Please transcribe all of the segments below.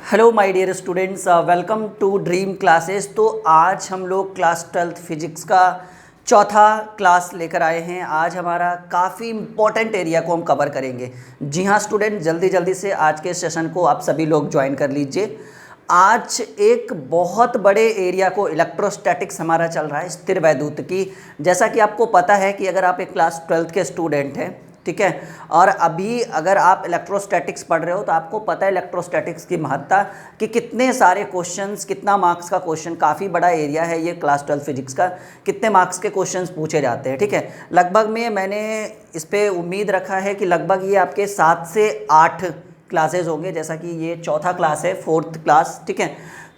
Hello my dear students, welcome to Dream Classes. तो आज हम लोग क्लास 12th फिजिक्स का चौथा क्लास लेकर आए हैं। आज हमारा काफ़ी इंपॉर्टेंट एरिया को हम कवर करेंगे। जी हाँ स्टूडेंट, जल्दी जल्दी से आज के सेशन को आप सभी लोग ज्वाइन कर लीजिए। आज एक बहुत बड़े एरिया को इलेक्ट्रोस्टैटिक्स हमारा चल रहा है, स्थिर वैद्युत की। जैसा कि आपको पता है कि अगर आप एक क्लास 12th के स्टूडेंट हैं, ठीक है, और अभी अगर आप इलेक्ट्रोस्टैटिक्स पढ़ रहे हो तो आपको पता है इलेक्ट्रोस्टैटिक्स की महत्ता कि कितने सारे क्वेश्चंस, कितना मार्क्स का क्वेश्चन, काफ़ी बड़ा एरिया है ये क्लास 12 फिजिक्स का, कितने मार्क्स के क्वेश्चंस पूछे जाते हैं। ठीक है, लगभग में मैंने इस पर उम्मीद रखा है कि लगभग ये आपके 7 से 8 क्लासेज होंगे, जैसा कि ये चौथा क्लास है, 4th क्लास। ठीक है,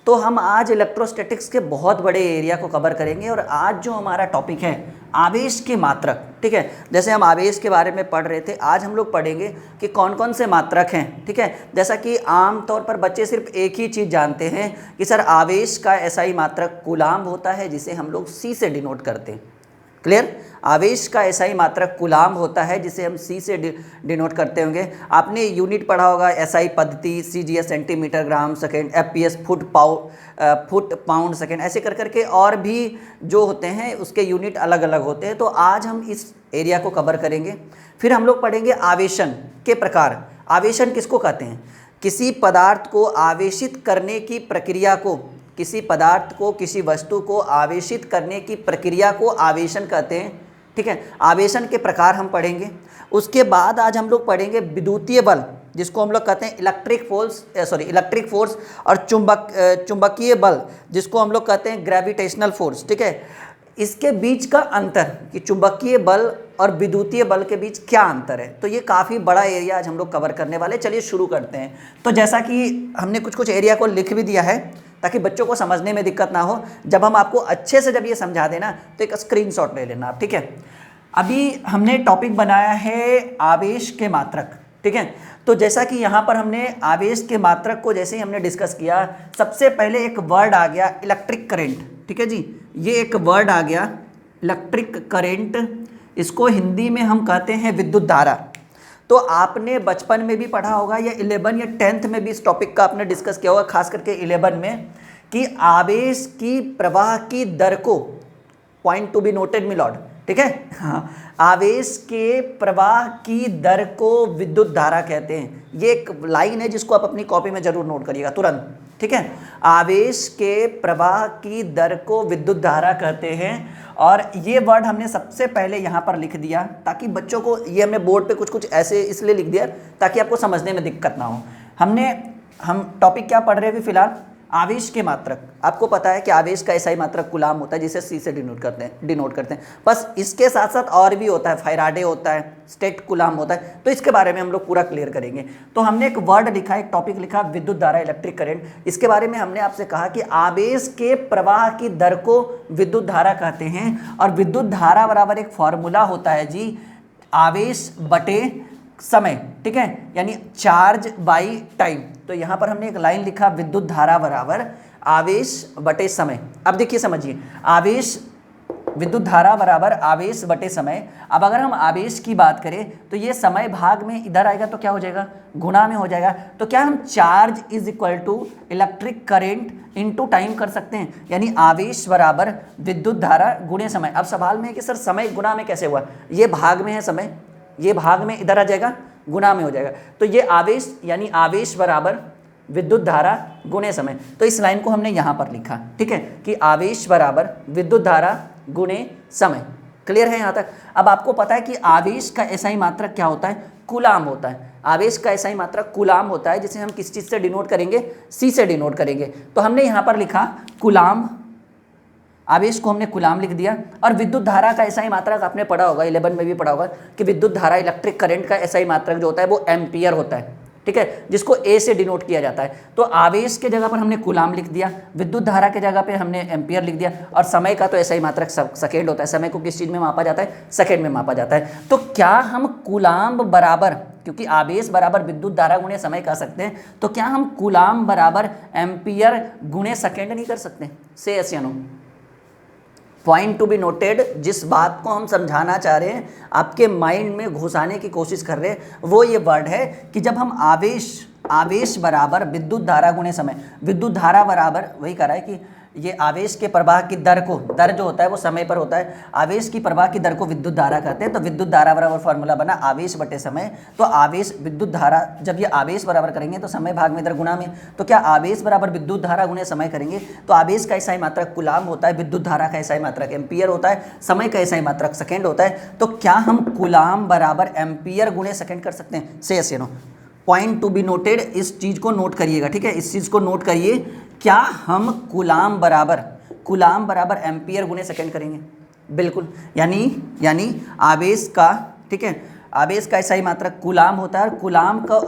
तो हम आज इलेक्ट्रोस्टैटिक्स के बहुत बड़े एरिया को कवर करेंगे। और आज जो हमारा टॉपिक है आवेश के मात्रक, ठीक है, जैसे हम आवेश के बारे में पढ़ रहे थे, आज हम लोग पढ़ेंगे कि कौन कौन से मात्रक हैं। ठीक है, जैसा कि आम तौर पर बच्चे सिर्फ एक ही चीज़ जानते हैं कि सर आवेश का ऐसा ही मात्रक कूलाम्ब होता है, जिसे हम लोग सी से डिनोट करते हैं। क्लियर, आवेश का ऐसा ही मात्रक कूलाम्ब होता है जिसे हम सी से डिनोट करते होंगे। आपने यूनिट पढ़ा होगा, एसआई पद्धति, CGS centimetre gram second, FPS foot pound second, ऐसे कर करके और भी जो होते हैं उसके यूनिट अलग अलग होते हैं। तो आज हम इस एरिया को कवर करेंगे। फिर हम लोग पढ़ेंगे आवेशन के प्रकार। आवेशन किसको कहते हैं? किसी पदार्थ को आवेशित करने की प्रक्रिया को, किसी पदार्थ को, किसी वस्तु को आवेशित करने की प्रक्रिया को आवेशन कहते हैं। ठीक है, आवेशन के प्रकार हम पढ़ेंगे। उसके बाद आज हम लोग पढ़ेंगे विद्युतीय बल, जिसको हम लोग कहते हैं इलेक्ट्रिक फोर्स, और चुंबकीय बल, जिसको हम लोग कहते हैं ग्रेविटेशनल फोर्स। ठीक है, इसके बीच का अंतर कि चुंबकीय बल और विद्युतीय बल के बीच क्या अंतर है, तो ये काफ़ी बड़ा एरिया आज हम लोग कवर करने वाले। चलिए शुरू करते हैं। तो जैसा कि हमने कुछ एरिया को लिख भी दिया है ताकि बच्चों को समझने में दिक्कत ना हो, जब हम आपको अच्छे से जब ये समझा देना तो एक स्क्रीनशॉट ले लेना आप। ठीक है, अभी हमने टॉपिक बनाया है आवेश के मात्रक। ठीक है, तो जैसा कि यहाँ पर हमने आवेश के मात्रक को जैसे ही हमने डिस्कस किया, सबसे पहले एक वर्ड आ गया इलेक्ट्रिक करंट। ठीक है जी, ये एक वर्ड आ गया इलेक्ट्रिक करंट, इसको हिंदी में हम कहते हैं विद्युत धारा। तो आपने बचपन में भी पढ़ा होगा या 11 या 10th में भी इस टॉपिक का आपने डिस्कस किया होगा, खास करके 11 में, कि आवेश की प्रवाह की दर को, point to be noted milord, ठीक है, हाँ, आवेश के प्रवाह की दर को विद्युत धारा कहते हैं। ये एक लाइन है जिसको आप अपनी कॉपी में जरूर नोट करिएगा तुरंत। ठीक है, आवेश के प्रवाह की दर को विद्युत धारा कहते हैं। और ये वर्ड हमने सबसे पहले यहाँ पर लिख दिया ताकि बच्चों को, ये हमने बोर्ड पे कुछ ऐसे इसलिए लिख दिया ताकि आपको समझने में दिक्कत ना हो। हम टॉपिक क्या पढ़ रहे हैं अभी फिलहाल? आवेश के मात्रक। आपको पता है कि आवेश का ऐसा ही मात्रक कूलाम्ब होता है जिसे सी से डिनोट करते हैं। बस इसके साथ साथ और भी होता है, फैराडे होता है, स्टेट कूलाम्ब होता है, तो इसके बारे में हम लोग पूरा क्लियर करेंगे। तो हमने एक वर्ड लिखा, एक टॉपिक लिखा, विद्युत धारा, इलेक्ट्रिक करंट। इसके बारे में हमने आपसे कहा कि आवेश के प्रवाह की दर को विद्युत धारा कहते हैं। और विद्युत धारा बराबर एक फॉर्मूला होता है जी, आवेश बटे समय। ठीक है, यानी चार्ज बाई टाइम। तो यहाँ पर हमने एक लाइन लिखा, विद्युत धारा बराबर आवेश बटे समय। अब देखिए समझिए, विद्युत धारा बराबर आवेश बटे समय। अब अगर हम आवेश की बात करें तो ये समय भाग में इधर आएगा तो क्या हो जाएगा, गुणा में हो जाएगा। तो क्या हम charge is equal to electric current into time कर सकते हैं, यानी आवेश बराबर विद्युत धारा गुणे समय। अब सवाल में है कि सर समय गुणा में कैसे हुआ, ये भाग में है समय, ये भाग में इधर आ जाएगा, गुणा में हो जाएगा। तो ये आवेश यानी आवेश बराबर विद्युत धारा गुणे समय। तो इस लाइन को हमने यहाँ पर लिखा, ठीक है, कि आवेश बराबर विद्युत धारा गुणे समय। क्लियर है यहाँ तक? अब आपको पता है कि आवेश का ऐसा ही मात्रक क्या होता है, कूलाम्ब होता है। आवेश का ऐसा ही मात्रक कूलाम्ब होता है, जिसे हम किस चीज़ से डिनोट करेंगे, सी से डिनोट करेंगे। तो हमने यहाँ पर लिखा कूलाम्ब, आवेश को हमने कूलाम्ब लिख दिया। और विद्युत धारा का ऐसा ही मात्रक आपने पढ़ा होगा, 11 में भी पढ़ा होगा कि विद्युत धारा, इलेक्ट्रिक करंट का ऐसा ही मात्रक जो होता है वो एम्पियर होता है। ठीक है, जिसको ए से डिनोट किया जाता है। तो आवेश के जगह पर हमने कूलाम्ब लिख दिया, विद्युत धारा के जगह पे हमने एम्पियर लिख दिया। और समय का तो ऐसा ही मात्रक सेकेंड होता है। समय को किस चीज़ में मापा जाता है, सेकेंड में मापा जाता है। तो क्या हम कूलाम्ब बराबर, क्योंकि आवेश बराबर विद्युत धारा गुणे समय कह सकते हैं, तो क्या हम कूलाम्ब बराबर एम्पियर गुणे सेकेंड नहीं कर सकते? से यस या no? Point to be noted, जिस बात को हम समझाना चाह रहे हैं, आपके माइंड में घुसाने की कोशिश कर रहे हैं, वो ये वर्ड है कि जब हम आवेश बराबर विद्युत धारा गुणे समय। विद्युत धारा बराबर वही कह रहा है कि ये आवेश के प्रवाह की दर को, दर जो होता है वो समय पर होता है, आवेश की प्रवाह की दर को विद्युत धारा कहते हैं। तो विद्युत धारा बराबर फॉर्मूला बना आवेश बटे समय। तो आवेश विद्युत धारा, जब ये आवेश बराबर करेंगे तो समय भाग में दर गुणा में, तो क्या आवेश बराबर विद्युत धारा गुणे समय करेंगे तो आवेश का ऐसा ही मात्रक कुलाम होता है, विद्युत धारा का ऐसा ही मात्रक एम्पियर होता है, समय का ऐसा ही मात्रक सेकेंड होता है। तो क्या हम कुलाम बराबर एम्पियर गुणे सेकेंड कर सकते हैं? से यस या no? Point to be noted, इस चीज़ को नोट करिएगा, ठीक है, इस चीज़ को नोट करिए। क्या हम कुलाम बराबर एम्पियर गुणे सेकेंड करेंगे? बिल्कुल। यानी आवेश का, ठीक है, आवेश का ऐसा ही मात्रक कुलाम होता है, और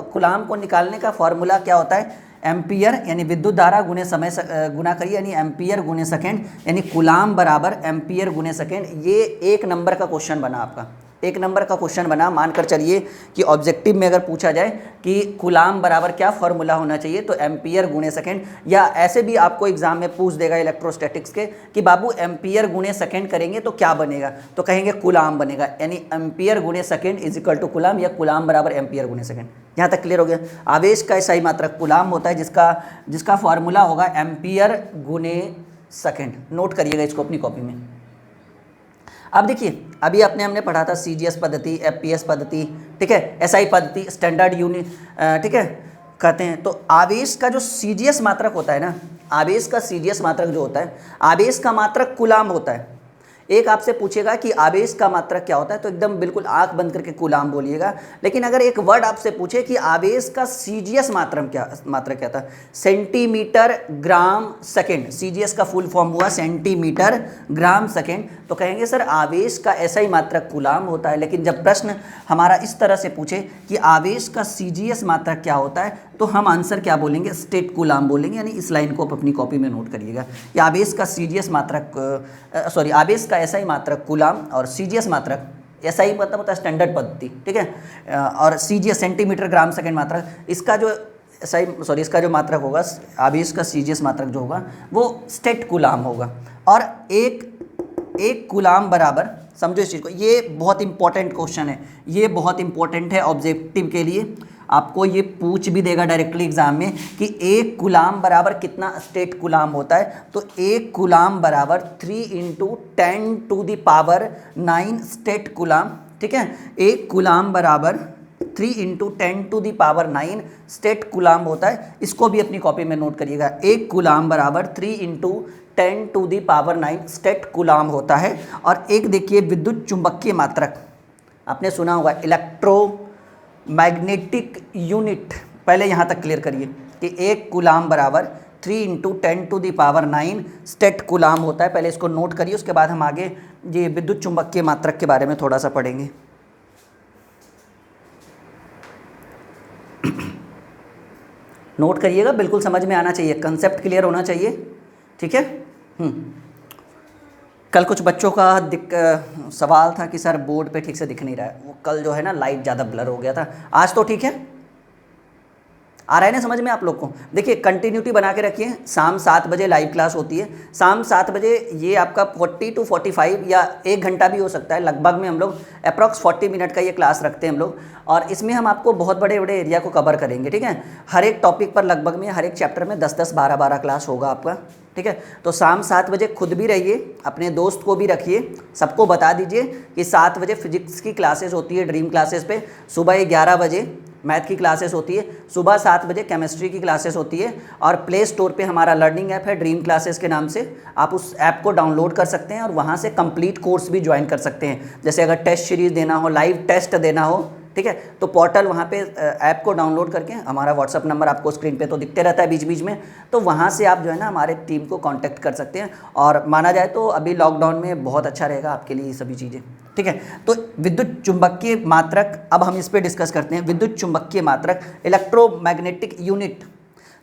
कुलाम को निकालने का फॉर्मूला क्या होता है? एम्पियर, यानी विद्युत धारा गुणे समय गुना करिए, यानी एम्पियर गुणे सेकेंड, यानी कुलाम बराबर एम्पियर गुणे सेकेंड। ये 1 नंबर का क्वेश्चन बना आपका, 1 नंबर का क्वेश्चन बना। मानकर चलिए कि ऑब्जेक्टिव में अगर पूछा जाए कि कुलाम बराबर क्या फॉर्मूला होना चाहिए तो एम्पियर गुणे सेकेंड, या ऐसे भी आपको एग्जाम में पूछ देगा इलेक्ट्रोस्टैटिक्स के कि बाबू एम्पियर गुणे सेकेंड करेंगे तो क्या बनेगा, तो कहेंगे कुलाम बनेगा, यानी एम्पियर गुणे second is equal to coulomb, या कुलाम बराबर एम्पियर गुणे सेकेंड। यहाँ तक क्लियर हो गया? आवेश का ऐसा ही मात्रक कुलाम होता है जिसका फॉर्मूला होगा एम्पियर गुणे सेकेंड। नोट करिएगा इसको अपनी कॉपी में। अब देखिए, अभी हमने पढ़ा था CGS पद्धति, FPS पद्धति, ठीक है, SI पद्धति, स्टैंडर्ड यूनिट, ठीक है, कहते हैं। तो आवेश का जो CGS मात्रक होता है ना, आवेश का CGS मात्रक जो होता है, आवेश का मात्रक कुलाम होता है। एक आपसे पूछेगा कि आवेश का मात्रक क्या होता है तो एकदम बिल्कुल आंख बंद करके कुलाम बोलिएगा। लेकिन अगर एक वर्ड आपसे पूछे कि आवेश का CGS मात्रक क्या था, सेंटीमीटर ग्राम सेकेंड, CGS का फुल फॉर्म हुआ सेंटीमीटर ग्राम सेकेंड, तो कहेंगे सर आवेश का ऐसा ही मात्रक कुलाम होता है। लेकिन जब प्रश्न हमारा इस तरह से पूछे कि आवेश का CGS मात्रक क्या होता है तो हम आंसर क्या बोलेंगे? स्टेट कुलाम बोलेंगे। यानी इस लाइन को आप अपनी कॉपी में नोट करिएगा कि आवेश का CGS मात्रक, आवेश का ऐसा ही मात्रक कुलाम, और CGS मात्रक ऐसा ही मतलब होता है स्टैंडर्ड पद्धति, ठीक है, और CGS सेंटीमीटर ग्राम सेकेंड मात्रक, इसका जो मात्रक होगा, आवेश का CGS मात्रक जो होगा वो स्टेट कुलाम होगा। और एक कुलाम बराबर, समझो इस चीज़ को, ये बहुत इंपॉर्टेंट क्वेश्चन है, ये बहुत इंपॉर्टेंट है ऑब्जेक्टिव के लिए, आपको ये पूछ भी देगा डायरेक्टली एग्जाम में कि 1 कुलाम बराबर कितना स्टेट कुलाम होता है। तो 1 कुलाम बराबर 3 × 10⁹ स्टेट कुलाम, ठीक है, 1 कुलाम बराबर 3 × 10⁹ स्टेट कुलाम होता है। इसको भी अपनी कॉपी में नोट करिएगा, 1 कुलाम बराबर 3 × 10⁹ स्टेट कुलाम होता है। और एक देखिए विद्युत चुंबकीय मात्रक, आपने सुना होगा इलेक्ट्रोमैग्नेटिक यूनिट, पहले यहाँ तक क्लियर करिए कि 1 कुलाम बराबर 3 × 10⁹ स्टेट कुलाम होता है। पहले इसको नोट करिए, उसके बाद हम आगे ये विद्युत चुंबकीय मात्रक के बारे में थोड़ा सा पढ़ेंगे। नोट करिएगा, बिल्कुल समझ में आना चाहिए, कंसेप्ट क्लियर होना चाहिए, ठीक है। कल कुछ बच्चों का सवाल था कि सर बोर्ड पे ठीक से दिख नहीं रहा है, वो कल जो है ना लाइट ज़्यादा ब्लर हो गया था, आज तो ठीक है, आ रहा है ना समझ में आप लोग को? देखिए कंटिन्यूटी बना के रखिए, शाम 7 बजे लाइव क्लास होती है, शाम 7 बजे ये आपका 40 to 45 या 1 घंटा भी हो सकता है, लगभग में हम लोग अप्रॉक्स 40 मिनट का ये क्लास रखते हैं हम लोग, और इसमें हम आपको बहुत बड़े बड़े एरिया को कवर करेंगे, ठीक है। हर एक टॉपिक पर लगभग में हर एक चैप्टर में 10-10, 12-12 क्लास होगा आपका, ठीक है। तो शाम 7 बजे खुद भी रहिए, अपने दोस्त को भी रखिए, सबको बता दीजिए कि 7 बजे फिजिक्स की क्लासेस होती है ड्रीम क्लासेस पे, सुबह 11 बजे मैथ की क्लासेस होती है, सुबह 7 बजे केमिस्ट्री की क्लासेस होती है, और प्ले स्टोर पे हमारा लर्निंग ऐप है ड्रीम क्लासेस के नाम से, आप उस ऐप को डाउनलोड कर सकते हैं और वहाँ से कंप्लीट कोर्स भी ज्वाइन कर सकते हैं। जैसे अगर टेस्ट सीरीज़ देना हो, लाइव टेस्ट देना हो, ठीक है, तो पोर्टल वहाँ पे ऐप को डाउनलोड करके, हमारा व्हाट्सअप नंबर आपको स्क्रीन पे तो दिखते रहता है बीच बीच में, तो वहाँ से आप जो है ना हमारे टीम को कांटेक्ट कर सकते हैं। और माना जाए तो अभी लॉकडाउन में बहुत अच्छा रहेगा आपके लिए ये सभी चीज़ें, ठीक है। तो विद्युत चुंबकीय मात्रक, अब हम इस पर डिस्कस करते हैं। विद्युत चुंबकीय मात्रक, इलेक्ट्रोमैग्नेटिक यूनिट,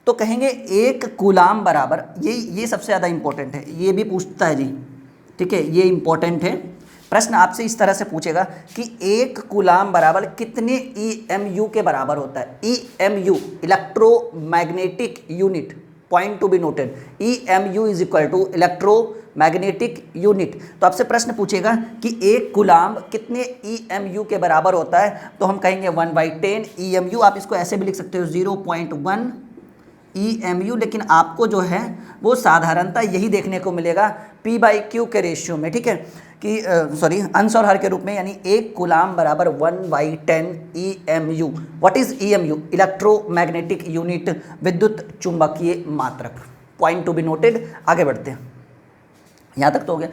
तो कहेंगे 1 कूलाम बराबर, ये सबसे ज़्यादा इंपॉर्टेंट है, ये भी पूछता है जी, ठीक है, ये इंपॉर्टेंट है। प्रश्न आपसे इस तरह से पूछेगा कि 1 कूलाम बराबर कितने EMU के बराबर होता है। EMU electromagnetic unit, point to be noted, EMU is equal to electromagnetic magnetic unit. तो आपसे प्रश्न पूछेगा कि एक कूलाम कितने EMU के बराबर होता है, तो हम कहेंगे 1/10 EMU। आप इसको ऐसे भी लिख सकते हो 0.1 EMU, लेकिन आपको जो है वो साधारणतः यही देखने को मिलेगा P/Q के रेशियो में, ठीक है, कि सॉरी अंश और हर के रूप में, यानी एक कूलाम बराबर 1/10 EMU। What is EMU? Electromagnetic unit, विद्युत चुंबकीय मात्रक। Point to be noted. आगे बढ़ते हैं, यहाँ तक तो हो गया।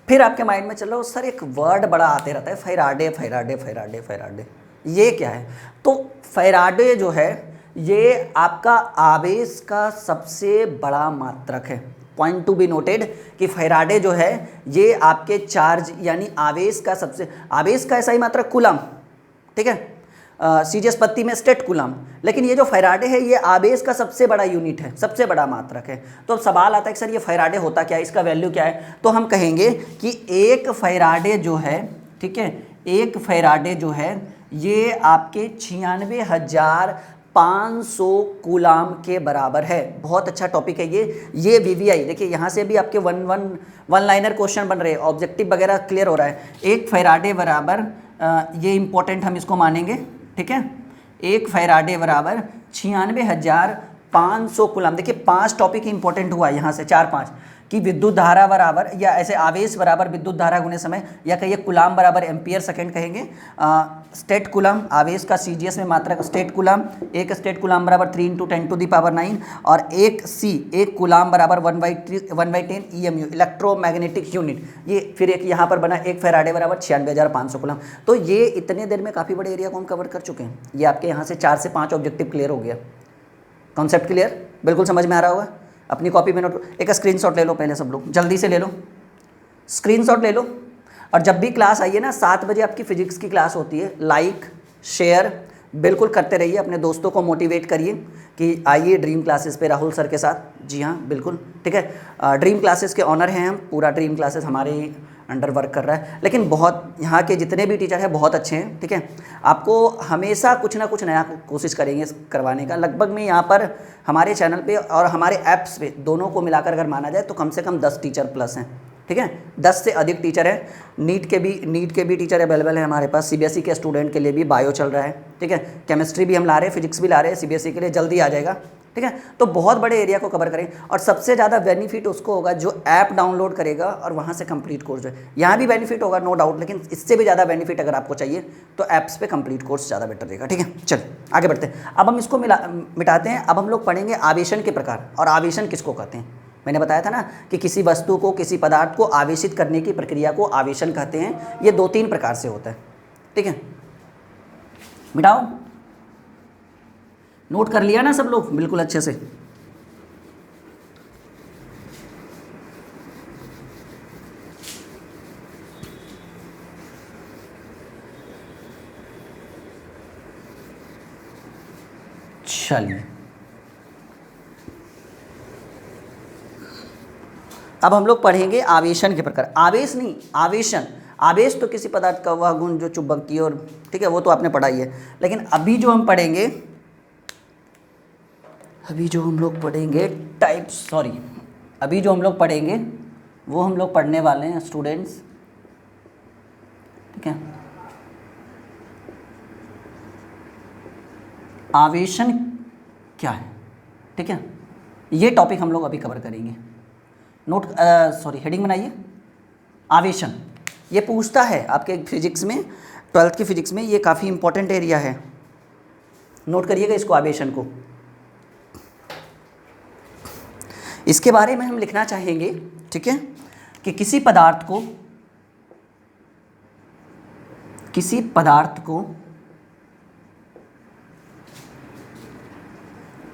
फिर आपके माइंड में चल रहा हो सर एक वर्ड बड़ा आते रहता है, फैराडे फैराडे फैराडे फैराडे, ये क्या है? तो फैराडे जो है ये आपका आवेश का सबसे बड़ा मात्रक है। पॉइंट टू बी नोटेड कि फैराडे जो है ये आपके चार्ज यानी आवेश का सबसे, आवेश का ऐसा ही मात्रक कूलम, ठीक है, सीजीएस पत्ती में स्टेट कूलम, लेकिन ये जो फैराडे है ये आवेश का सबसे बड़ा यूनिट है, सबसे बड़ा मात्रक है। तो अब सवाल आता है कि सर ये फैराडे होता क्या है, इसका वैल्यू क्या है? तो हम कहेंगे कि एक फैराडे जो है, ठीक है, एक फैराडे जो है ये आपके 96,500 कूलाम के बराबर है। बहुत अच्छा टॉपिक है ये VVI देखिए, यहाँ से भी आपके वन लाइनर क्वेश्चन बन रहे हैं, ऑब्जेक्टिव वगैरह क्लियर हो रहा है। एक फैराडे बराबर ये इंपॉर्टेंट हम इसको मानेंगे, ठीक है, एक फैराडे बराबर 96,500 कूलाम। देखिए 5 टॉपिक इंपॉर्टेंट हुआ यहाँ से, 4-5 कि विद्युत धारा बराबर, या ऐसे आवेश बराबर विद्युत धारा गुणे समय, या कहिए कूलाम बराबर एम्पियर सेकंड कहेंगे। स्टेट कूलाम, आवेश का सीजीएस में मात्रक स्टेट कूलाम, एक स्टेट कूलाम बराबर 3 × 10⁻⁹, और एक कूलाम बराबर 1/10 EMU, इलेक्ट्रोमैग्नेटिक यूनिट। ये फिर एक यहाँ पर बना एक फैराडे बराबर 96,500 कूलाम। तो ये इतने देर में काफ़ी बड़े एरिया को हम कवर कर चुके हैं। ये आपके यहाँ से 4 से 5 ऑब्जेक्टिव क्लियर हो गया। कॉन्सेप्ट क्लियर, बिल्कुल समझ में आ रहा होगा। अपनी कॉपी में नोट, एक स्क्रीनशॉट ले लो पहले सब लोग, जल्दी से ले लो, स्क्रीनशॉट ले लो। और जब भी क्लास आइए ना, 7 बजे आपकी फिजिक्स की क्लास होती है, लाइक शेयर बिल्कुल करते रहिए, अपने दोस्तों को मोटिवेट करिए कि आइए ड्रीम क्लासेस पे राहुल सर के साथ। जी हाँ बिल्कुल, ठीक है, ड्रीम क्लासेस के ऑनर हैं हम, पूरा ड्रीम क्लासेस हमारे अंडर वर्क कर रहा है, लेकिन बहुत यहाँ के जितने भी टीचर हैं बहुत अच्छे हैं, ठीक है। आपको हमेशा कुछ ना कुछ नया कोशिश करेंगे करवाने का। लगभग में यहाँ पर हमारे चैनल पे और हमारे ऐप्स पे दोनों को मिलाकर अगर माना जाए तो कम से कम 10 टीचर प्लस हैं, ठीक है, 10 से अधिक टीचर हैं। नीट के भी टीचर अवेलेबल है हमारे पास। CBSE के स्टूडेंट के लिए भी बायो चल रहा है, ठीक है, केमिस्ट्री भी हम ला रहे हैं, फिजिक्स भी ला रहे हैं, CBSE के लिए जल्दी आ जाएगा, ठीक है। तो बहुत बड़े एरिया को कवर करें, और सबसे ज़्यादा बेनिफिट उसको होगा जो ऐप डाउनलोड करेगा और वहाँ से कंप्लीट कोर्स है। यहाँ भी बेनिफिट होगा नो डाउट, लेकिन इससे भी ज़्यादा बेनिफिट अगर आपको चाहिए तो ऐप्स पे कंप्लीट कोर्स ज़्यादा बेटर रहेगा, ठीक है। चलिए आगे बढ़ते हैं। अब हम इसको मिटाते हैं। अब हम लोग पढ़ेंगे आवेशन के प्रकार, और आवेशन किसको कहते हैं। मैंने बताया था ना कि किसी वस्तु को, किसी पदार्थ को आवेशित करने की प्रक्रिया को आवेशन कहते हैं। ये 2-3 प्रकार से होता है, ठीक है। मिटाओ, नोट कर लिया ना सब लोग बिल्कुल अच्छे से। चलिए अब हम लोग पढ़ेंगे आवेशन के प्रकार। आवेश नहीं, आवेशन। आवेश तो किसी पदार्थ का वह गुण जो चुंबकीय और, ठीक है, वो तो आपने पढ़ा ही है। लेकिन अभी जो हम पढ़ेंगे, अभी जो हम लोग पढ़ेंगे वो हम लोग पढ़ने वाले हैं स्टूडेंट्स, ठीक है, आवेशन क्या है, ठीक है, ये टॉपिक हम लोग अभी कवर करेंगे। नोट हेडिंग बनाइए, आवेशन। ये पूछता है आपके फिजिक्स में, 12th की फिजिक्स में, ये काफ़ी इंपॉर्टेंट एरिया है, नोट करिएगा इसको, आवेशन को। इसके बारे में हम लिखना चाहेंगे, ठीक है, कि किसी पदार्थ को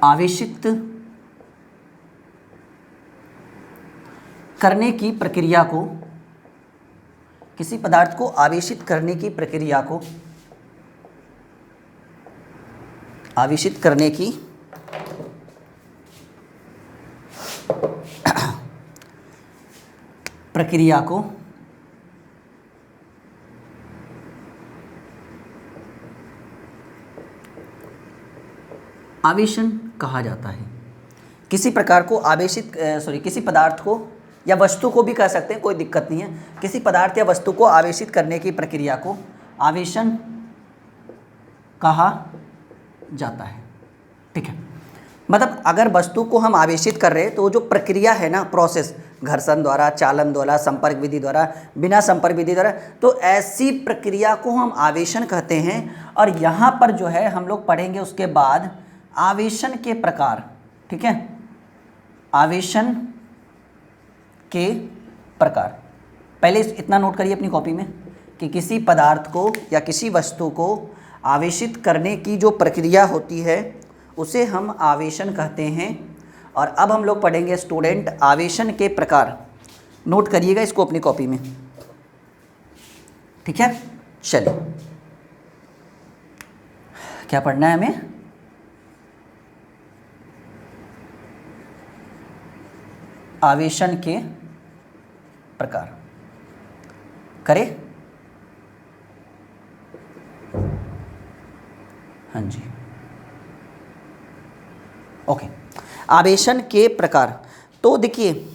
आवेशित करने की प्रक्रिया को, किसी पदार्थ को आवेशित करने की प्रक्रिया को, आवेशित करने की प्रक्रिया को आवेशन कहा जाता है। किसी पदार्थ को या वस्तु को भी कह सकते हैं, कोई दिक्कत नहीं है। किसी पदार्थ या वस्तु को आवेशित करने की प्रक्रिया को आवेशन कहा जाता है। ठीक है, मतलब अगर वस्तु को हम आवेशित कर रहे हैं तो जो प्रक्रिया है ना, प्रोसेस, घर्षण द्वारा, चालन द्वारा, संपर्क विधि द्वारा, बिना संपर्क विधि द्वारा, तो ऐसी प्रक्रिया को हम आवेशन कहते हैं। और यहाँ पर जो है हम लोग पढ़ेंगे उसके बाद आवेशन के प्रकार। ठीक है, आवेशन के प्रकार। पहले इतना नोट करिए अपनी कॉपी में कि किसी पदार्थ को या किसी वस्तु को आवेशित करने की जो प्रक्रिया होती है उसे हम आवेशन कहते हैं। और अब हम लोग पढ़ेंगे स्टूडेंट आवेशन के प्रकार। नोट करिएगा इसको अपनी कॉपी में। ठीक है, चलिए क्या पढ़ना है हमें? आवेशन के प्रकार। करें? हाँ जी, ओके। आवेशन के प्रकार, तो देखिए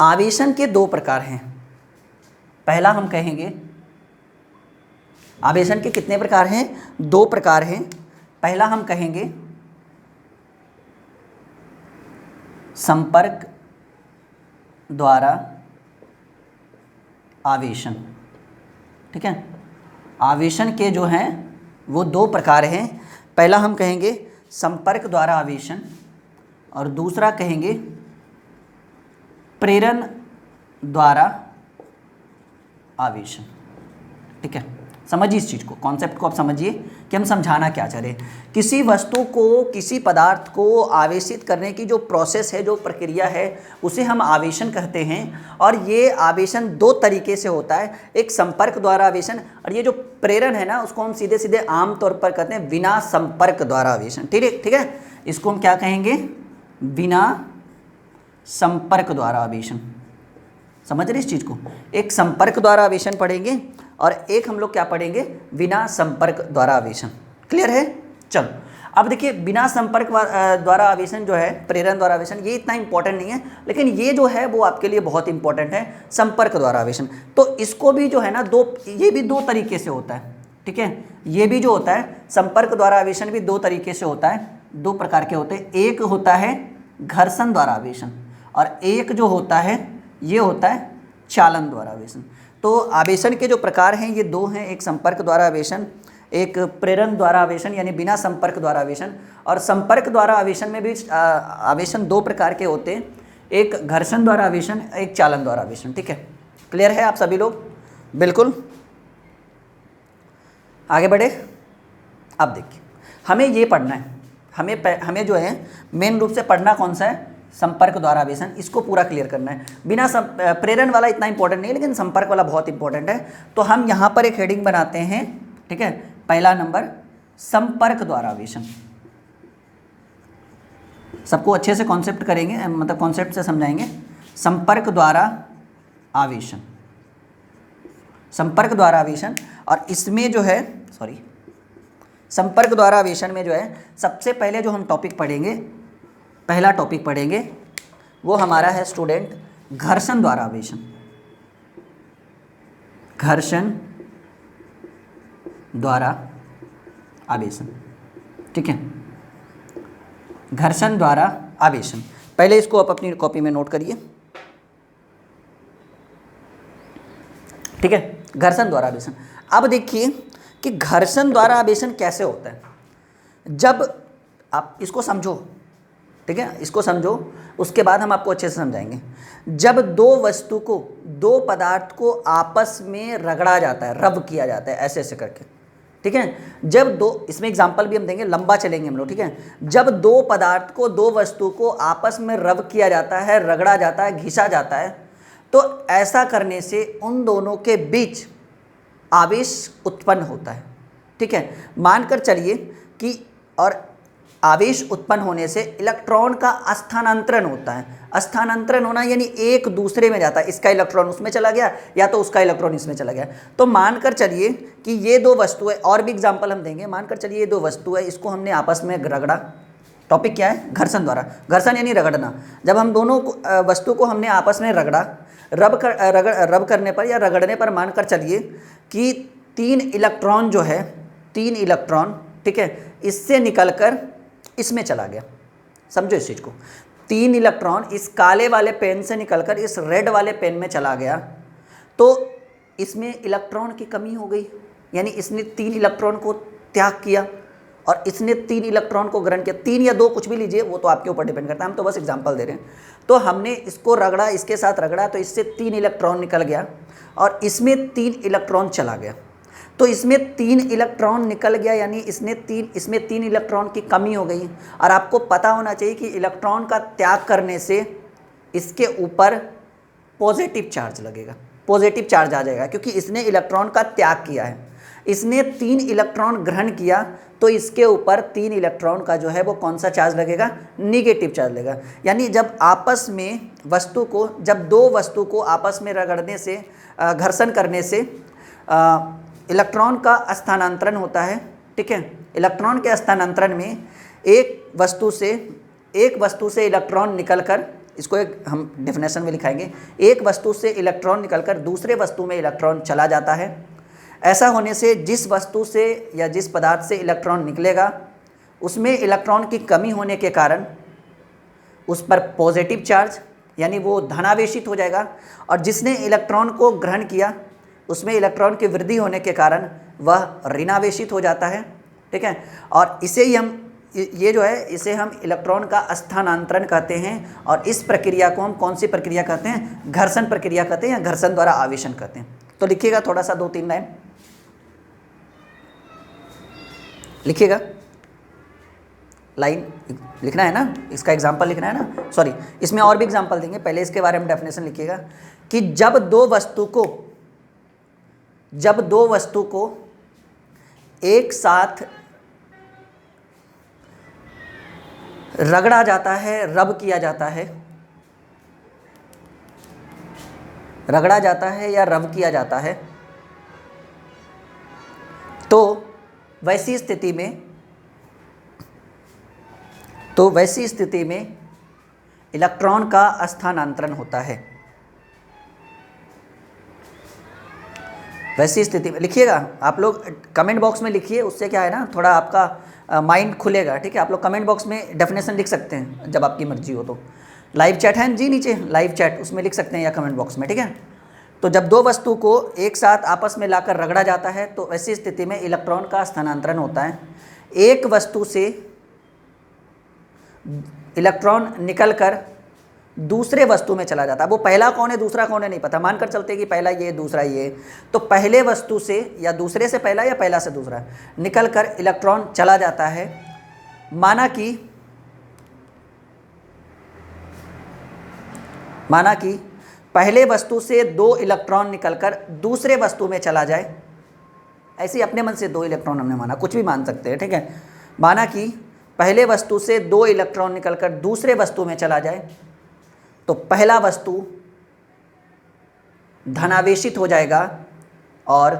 आवेशन के दो प्रकार हैं। पहला हम कहेंगे, आवेशन के कितने प्रकार हैं? दो प्रकार हैं। पहला हम कहेंगे संपर्क द्वारा आवेशन। ठीक है, आवेशन के जो हैं वो दो प्रकार हैं। पहला हम कहेंगे संपर्क द्वारा आवेशन और दूसरा कहेंगे प्रेरण द्वारा आवेशन। ठीक है, समझिए इस चीज़ को, कॉन्सेप्ट को आप समझिए कि हम समझाना क्या चाह रहे हैं। किसी वस्तु को, किसी पदार्थ को आवेशित करने की जो प्रोसेस है, जो प्रक्रिया है, उसे हम आवेशन कहते हैं। और ये आवेशन दो तरीके से होता है, एक संपर्क द्वारा आवेशन, और ये जो प्रेरण है ना उसको हम सीधे सीधे आम तौर पर कहते हैं बिना संपर्क द्वारा आवेशन। ठीक है, इसको हम क्या कहेंगे? बिना संपर्क द्वारा आवेशन। समझ रहे इस चीज़ को? एक संपर्क द्वारा आवेशन पढ़ेंगे और एक हम लोग क्या पढ़ेंगे? बिना संपर्क द्वारा आवेशन। क्लियर है? चलो अब देखिए, बिना संपर्क द्वारा आवेशन जो है, प्रेरण द्वारा आवेशन, ये इतना इंपॉर्टेंट नहीं है, लेकिन ये जो है वो आपके लिए बहुत इंपॉर्टेंट है, संपर्क द्वारा आवेशन। तो इसको भी जो है ना ये भी दो तरीके से होता है। ठीक है, ये भी जो होता है संपर्क द्वारा आवेशन भी दो तरीके से होता है, दो प्रकार के होते हैं। एक होता है घर्षण द्वारा आवेशन और एक जो होता है ये होता है चालन द्वारा आवेशन। तो आवेशन के जो प्रकार हैं ये दो हैं, एक संपर्क द्वारा आवेशन, एक प्रेरण द्वारा आवेशन यानी बिना संपर्क द्वारा आवेशन। और संपर्क द्वारा आवेशन में भी आवेशन दो प्रकार के होते हैं, एक घर्षण द्वारा आवेशन, एक चालन द्वारा आवेशन। ठीक है, क्लियर है आप सभी लोग? बिल्कुल, आगे बढ़े। अब देखिए हमें ये पढ़ना है, हमें जो है मेन रूप से पढ़ना कौन सा है? संपर्क द्वारा आवेशन। इसको पूरा क्लियर करना है। बिना प्रेरण वाला इतना इंपॉर्टेंट नहीं है, लेकिन संपर्क वाला बहुत इंपॉर्टेंट है। तो हम यहाँ पर एक हेडिंग बनाते हैं। ठीक है, पहला नंबर संपर्क द्वारा आवेशन। सबको अच्छे से कॉन्सेप्ट करेंगे, मतलब कॉन्सेप्ट से समझाएंगे। संपर्क द्वारा आवेशन, संपर्क द्वारा आवेशन। और इसमें जो है संपर्क द्वारा आवेशन में जो है सबसे पहले जो हम टॉपिक पढ़ेंगे, पहला टॉपिक पढ़ेंगे वो हमारा है स्टूडेंट घर्षण द्वारा आवेशन। घर्षण द्वारा आवेशन। ठीक है, घर्षण द्वारा आवेशन। पहले इसको आप अपनी कॉपी में नोट करिए। ठीक है, घर्षण द्वारा आवेशन। अब देखिए कि घर्षण द्वारा आवेशन कैसे होता है। जब आप इसको समझो, ठीक है, इसको समझो, उसके बाद हम आपको अच्छे से समझाएंगे। जब दो वस्तु को, दो पदार्थ को आपस में रगड़ा जाता है, रब किया जाता है ऐसे ऐसे करके। ठीक है, जब दो, इसमें एग्जांपल भी हम देंगे, लंबा चलेंगे हम लोग। ठीक है, जब दो पदार्थ को, दो वस्तु को आपस में रब किया जाता है, रगड़ा जाता है, घिसा जाता है, तो ऐसा करने से उन दोनों के बीच आवेश उत्पन्न होता है। ठीक है, मानकर चलिए कि, और आवेश उत्पन्न होने से इलेक्ट्रॉन का स्थानांतरण होता है। स्थानांतरण होना यानी एक दूसरे में जाता है, इसका इलेक्ट्रॉन उसमें चला गया या तो उसका इलेक्ट्रॉन इसमें चला गया। तो मानकर चलिए कि ये दो वस्तुएं, और भी एग्जांपल हम देंगे। मानकर चलिए ये दो वस्तु है, इसको हमने आपस में रगड़ा, टॉपिक क्या है? घर्षण द्वारा। घर्षण यानी रगड़ना। जब हम दोनों वस्तु को हमने आपस में रगड़ा, रब करने पर या रगड़ने पर मानकर चलिए कि 3 इलेक्ट्रॉन जो है, 3 इलेक्ट्रॉन, ठीक है, इससे निकलकर इसमें चला गया। समझो इस चीज़ को। 3 इलेक्ट्रॉन इस काले वाले पेन से निकलकर इस रेड वाले पेन में चला गया, तो इसमें इलेक्ट्रॉन की कमी हो गई, यानी इसने 3 इलेक्ट्रॉन को त्याग किया और इसने 3 इलेक्ट्रॉन को ग्रहण किया। 3 या 2 कुछ भी लीजिए, वो तो आपके ऊपर डिपेंड करता है, हम तो बस एग्जांपल दे रहे हैं। तो हमने इसको रगड़ा, इसके साथ रगड़ा, तो इससे 3 इलेक्ट्रॉन निकल गया और इसमें 3 इलेक्ट्रॉन चला गया। तो इसमें 3 इलेक्ट्रॉन निकल गया, यानी इसमें 3 इलेक्ट्रॉन की कमी हो गई। और आपको पता होना चाहिए कि इलेक्ट्रॉन का त्याग करने से इसके ऊपर पॉजिटिव चार्ज लगेगा, पॉजिटिव चार्ज आ जाएगा, क्योंकि इसने इलेक्ट्रॉन का त्याग किया है। इसने 3 इलेक्ट्रॉन ग्रहण किया, तो इसके ऊपर 3 इलेक्ट्रॉन का जो है वो कौन सा चार्ज लगेगा? निगेटिव चार्ज लगेगा। यानी जब आपस में जब 2 वस्तु को आपस में रगड़ने से, घर्षण करने से इलेक्ट्रॉन का स्थानांतरण होता है, ठीक है। इलेक्ट्रॉन के स्थानांतरण में एक वस्तु से इलेक्ट्रॉन निकलकर, इसको एक हम डेफिनेशन में लिखाएंगे, एक वस्तु से इलेक्ट्रॉन निकलकर दूसरे वस्तु में इलेक्ट्रॉन चला जाता है। ऐसा होने से जिस वस्तु से या जिस पदार्थ से इलेक्ट्रॉन निकलेगा उसमें इलेक्ट्रॉन की कमी होने के कारण उस पर पॉजिटिव चार्ज, यानी वो धनावेशित हो जाएगा, और जिसने इलेक्ट्रॉन को ग्रहण किया उसमें इलेक्ट्रॉन की वृद्धि होने के कारण वह ऋणावेशित हो जाता है, ठीक है। और इसे ही हम, ये जो है, इसे हम इलेक्ट्रॉन का स्थानांतरण कहते हैं। और इस प्रक्रिया को हम कौन सी प्रक्रिया कहते हैं? घर्षण प्रक्रिया कहते हैं, या घर्षण द्वारा आवेशन कहते हैं। तो लिखिएगा थोड़ा सा 2-3 लाइन लिखिएगा। लाइन लिखना है ना, इसका एग्जाम्पल लिखना है ना, सॉरी, इसमें और भी एग्जाम्पल देंगे, पहले इसके बारे में डेफिनेशन लिखिएगा कि जब दो वस्तु को एक साथ रगड़ा जाता है, रब किया जाता है, रगड़ा जाता है या रब किया जाता है, तो वैसी स्थिति में इलेक्ट्रॉन का स्थानांतरण होता है। वैसी स्थिति में लिखिएगा, आप लोग कमेंट बॉक्स में लिखिए, उससे क्या है ना, थोड़ा आपका माइंड खुलेगा, ठीक है। आप लोग कमेंट बॉक्स में डेफिनेशन लिख सकते हैं जब आपकी मर्जी हो तो। लाइव चैट है जी नीचे, लाइव चैट, उसमें लिख सकते हैं या कमेंट बॉक्स में, ठीक है। तो जब 2 वस्तु को एक साथ आपस में लाकर रगड़ा जाता है तो ऐसी स्थिति में इलेक्ट्रॉन का स्थानांतरण होता है। एक वस्तु से इलेक्ट्रॉन निकलकर दूसरे वस्तु में चला जाता है। वो पहला कौन है दूसरा कौन है नहीं पता, मानकर चलते हैं कि पहला ये दूसरा ये, तो पहले वस्तु से या दूसरे से पहला या पहला से दूसरा निकलकर इलेक्ट्रॉन चला जाता है। माना कि पहले वस्तु से 2 इलेक्ट्रॉन निकलकर दूसरे वस्तु में चला जाए। ऐसे ही अपने मन से 2 इलेक्ट्रॉन हमने माना, कुछ भी मान सकते हैं, ठीक है। माना कि पहले वस्तु से 2 इलेक्ट्रॉन निकलकर दूसरे वस्तु में चला जाए, तो पहला वस्तु धनावेशित हो जाएगा और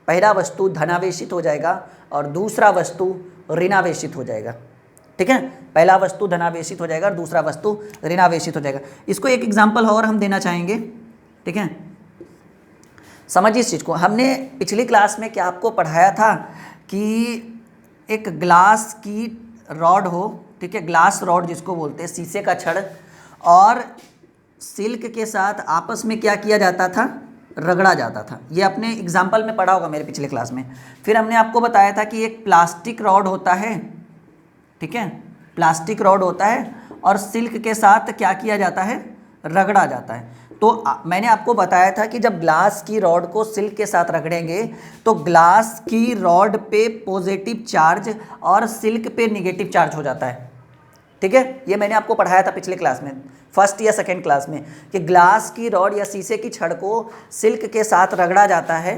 पहला वस्तु धनावेशित हो जाएगा और दूसरा वस्तु ऋणावेशित हो जाएगा, ठीक है। पहला वस्तु धनावेशित हो जाएगा और दूसरा वस्तु ऋणावेशित हो जाएगा। इसको एक एग्जांपल और हम देना चाहेंगे, ठीक है। समझिए इस चीज़ को। हमने पिछली क्लास में क्या आपको पढ़ाया था कि एक ग्लास की रॉड हो, ठीक है, ग्लास रॉड जिसको बोलते हैं, शीशे का छड़, और सिल्क के साथ आपस में क्या किया जाता था? रगड़ा जाता था। ये आपने एग्जाम्पल में पढ़ा होगा मेरे पिछले क्लास में। फिर हमने आपको बताया था कि एक प्लास्टिक रॉड होता है, ठीक है, प्लास्टिक रॉड होता है और सिल्क के साथ क्या किया जाता है? रगड़ा जाता है। तो मैंने आपको बताया था कि जब ग्लास की रॉड को सिल्क के साथ रगड़ेंगे तो ग्लास की रॉड पे पॉजिटिव चार्ज और सिल्क पे नेगेटिव चार्ज हो जाता है, ठीक है। ये मैंने आपको पढ़ाया था पिछले क्लास में, फर्स्ट या सेकेंड क्लास में, कि ग्लास की रॉड या शीशे की छड़ को सिल्क के साथ रगड़ा जाता है,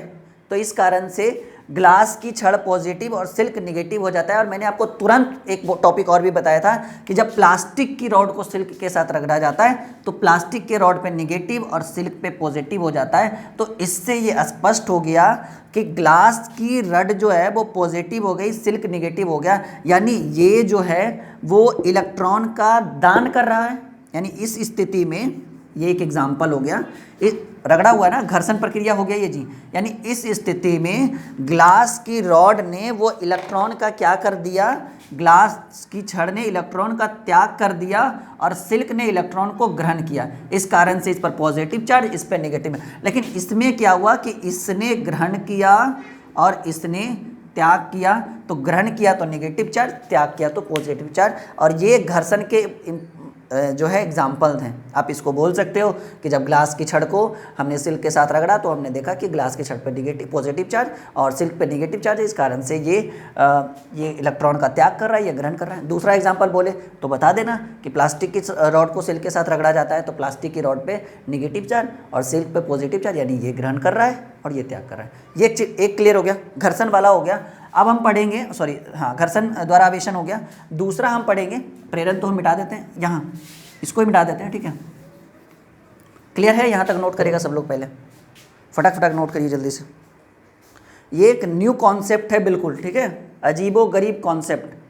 तो इस कारण से ग्लास की छड़ पॉजिटिव और सिल्क निगेटिव हो जाता है। और मैंने आपको तुरंत एक टॉपिक और भी बताया था कि जब प्लास्टिक की रॉड को सिल्क के साथ रगड़ा जाता है तो प्लास्टिक के रॉड पे निगेटिव और सिल्क पे पॉजिटिव हो जाता है। तो इससे ये स्पष्ट हो गया कि ग्लास की रड जो है वो पॉजिटिव हो गई, सिल्क निगेटिव हो गया, यानी ये जो है वो इलेक्ट्रॉन का दान कर रहा है। यानी इस स्थिति में ये एक एग्जाम्पल हो गया, रगड़ा हुआ है ना, घर्षण प्रक्रिया हो गया ये जी। यानी इस स्थिति में ग्लास की रॉड ने वो इलेक्ट्रॉन का क्या कर दिया, ग्लास की छड़ ने इलेक्ट्रॉन का त्याग कर दिया और सिल्क ने इलेक्ट्रॉन को ग्रहण किया। इस कारण से इस पर पॉजिटिव चार्ज, इस पर नेगेटिव। लेकिन इसमें क्या हुआ कि इसने ग्रहण किया और इसने त्याग किया, तो ग्रहण किया तो नेगेटिव चार्ज, त्याग किया तो पॉजिटिव चार्ज। और ये घर्षण के जो है एग्जाम्पल हैं। आप इसको बोल सकते हो कि जब ग्लास की छड़ को हमने सिल्क के साथ रगड़ा तो हमने देखा कि ग्लास की छड़ पर नेगेटिव पॉजिटिव चार्ज और सिल्क पे नेगेटिव चार्ज है, इस कारण से ये इलेक्ट्रॉन का त्याग कर रहा है, ये ग्रहण कर रहा है। दूसरा एग्जाम्पल बोले तो बता देना कि प्लास्टिक की रॉड को सिल्क के साथ रगड़ा जाता है तो प्लास्टिक की रॉड पे नेगेटिव चार्ज और सिल्क पे पॉजिटिव चार्ज, यानी ये ग्रहण कर रहा है और ये त्याग कर रहा है। ये एक क्लियर हो गया, घर्षण वाला हो गया। अब हम पढ़ेंगे, सॉरी हाँ, घर्षण द्वारा आवेशन हो गया। दूसरा हम पढ़ेंगे प्रेरण, तो हम मिटा देते हैं, यहाँ इसको ही मिटा देते हैं, ठीक है। क्लियर है, यहाँ तक नोट करेगा सब लोग, पहले फटाक फटाक नोट करिए जल्दी से। ये एक न्यू कॉन्सेप्ट है बिल्कुल, ठीक है, अजीबो गरीब कॉन्सेप्ट।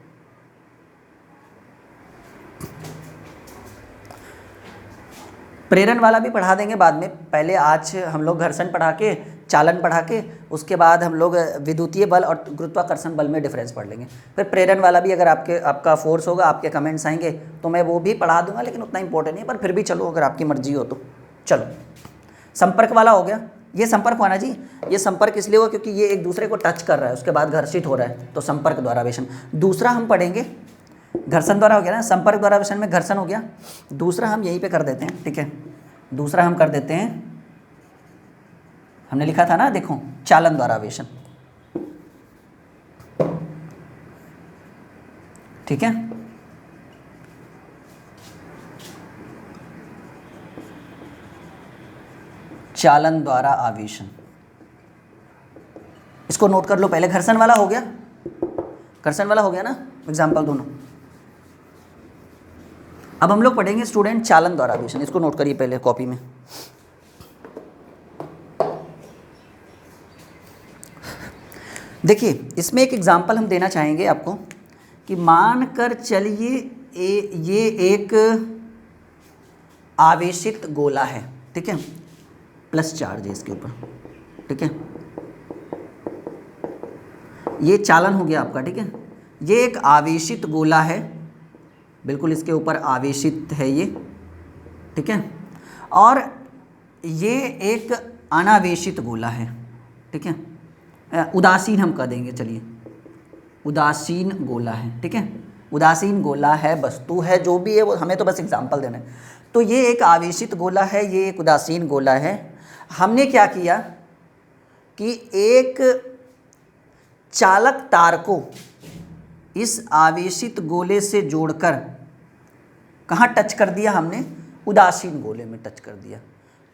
प्रेरण वाला भी पढ़ा देंगे बाद में, पहले आज हम लोग घर्षण पढ़ा के, चालन पढ़ा के, उसके बाद हम लोग विद्युतीय बल और गुरुत्वाकर्षण बल में डिफरेंस पढ़ लेंगे। फिर प्रेरण वाला भी अगर आपका फोर्स होगा, आपके कमेंट्स आएंगे तो मैं वो भी पढ़ा दूंगा, लेकिन उतना इंपॉर्टेंट नहीं है, पर फिर भी चलो अगर आपकी मर्जी हो तो। चलो, संपर्क वाला हो गया। ये संपर्क हुआ ना जी, ये संपर्क इसलिए हुआ क्योंकि ये एक दूसरे को टच कर रहा है, उसके बाद घर्षित हो रहा है, तो संपर्क द्वारा आवेशन। दूसरा हम पढ़ेंगे, घर्षण द्वारा हो गया ना, संपर्क द्वारा आवेशन में घर्षण हो गया। दूसरा हम यहीं पे कर देते हैं, ठीक है, दूसरा हम कर देते हैं, हमने लिखा था ना, देखो, चालन द्वारा आवेशन, ठीक है। चालन द्वारा आवेशन, इसको नोट कर लो पहले। घर्षण वाला हो गया, घर्षण वाला हो गया ना, एग्जाम्पल दोनों। अब हम लोग पढ़ेंगे स्टूडेंट चालन द्वारा आवेशन, इसको नोट करिए पहले कॉपी में। देखिए, इसमें एक एग्जाम्पल हम देना चाहेंगे आपको कि मान कर चलिए ये एक आवेशित गोला है, ठीक है, प्लस चार्ज है इसके ऊपर, ठीक है, ये चालन हो गया आपका, ठीक है। ये एक आवेशित गोला है, बिल्कुल इसके ऊपर आवेशित है ये, ठीक है, और ये एक अनावेशित गोला है, ठीक है, उदासीन हम कह देंगे, चलिए उदासीन गोला है, ठीक है, उदासीन गोला है, वस्तु है, जो भी है वो, हमें तो बस एग्जाम्पल देना है। तो ये एक आवेशित गोला है, ये एक उदासीन गोला है। हमने क्या किया कि एक चालक तार को इस आवेशित गोले से जोड़कर कहाँ टच कर दिया, हमने उदासीन गोले में टच कर दिया।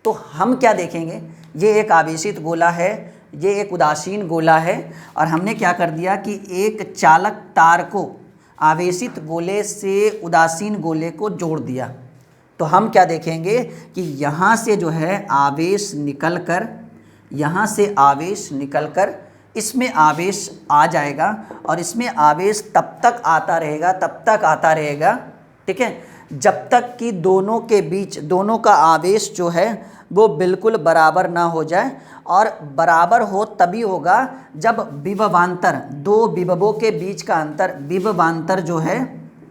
तो हम क्या देखेंगे, ये एक आवेशित गोला है, ये एक उदासीन गोला है, और हमने क्या कर दिया कि एक चालक तार को आवेशित गोले से उदासीन गोले को जोड़ दिया। तो हम क्या देखेंगे कि यहाँ से जो है आवेश निकलकर, यहाँ से आवेश निकलकर इसमें आवेश आ जाएगा, और इसमें आवेश तब तक आता रहेगा, तब तक आता रहेगा, ठीक है, जब तक कि दोनों के बीच, दोनों का आवेश जो है वो बिल्कुल बराबर ना हो जाए। और बराबर हो तभी होगा जब विभवांतर, दो विभवों के बीच का अंतर, विभवांतर जो है,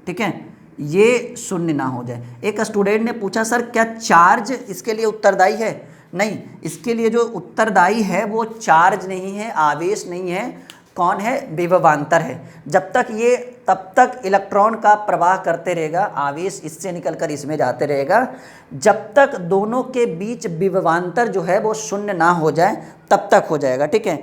ठीक है, ये शून्य ना हो जाए। एक स्टूडेंट ने पूछा सर क्या चार्ज इसके लिए उत्तरदायी है? नहीं, इसके लिए जो उत्तरदायी है वो चार्ज नहीं है, आवेश नहीं है, कौन है? विभवांतर है। जब तक ये, तब तक इलेक्ट्रॉन का प्रवाह करते रहेगा, आवेश इससे निकलकर इसमें जाते रहेगा, जब तक दोनों के बीच विभवांतर जो है वो शून्य ना हो जाए तब तक हो जाएगा, ठीक है,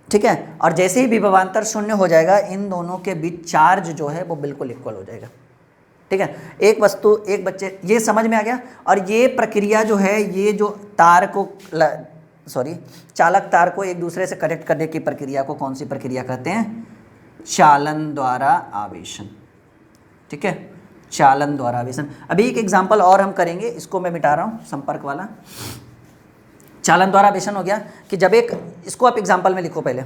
ठीक है। और जैसे ही विभवांतर शून्य हो जाएगा, इन दोनों के बीच चार्ज जो है वो बिल्कुल इक्वल हो जाएगा, ठीक है। एक वस्तु, एक बच्चे, ये समझ में आ गया। और ये प्रक्रिया जो है, ये जो तार को सॉरी चालक तार को एक दूसरे से कनेक्ट करने की प्रक्रिया को कौन सी प्रक्रिया कहते हैं? चालन द्वारा आवेशन। ठीक है, चालन द्वारा आवेशन। अभी एक एग्जांपल और हम करेंगे, इसको मैं मिटा रहा हूँ, संपर्क वाला। चालन द्वारा आवेशन हो गया कि जब एक, इसको आप एग्जांपल में लिखो पहले,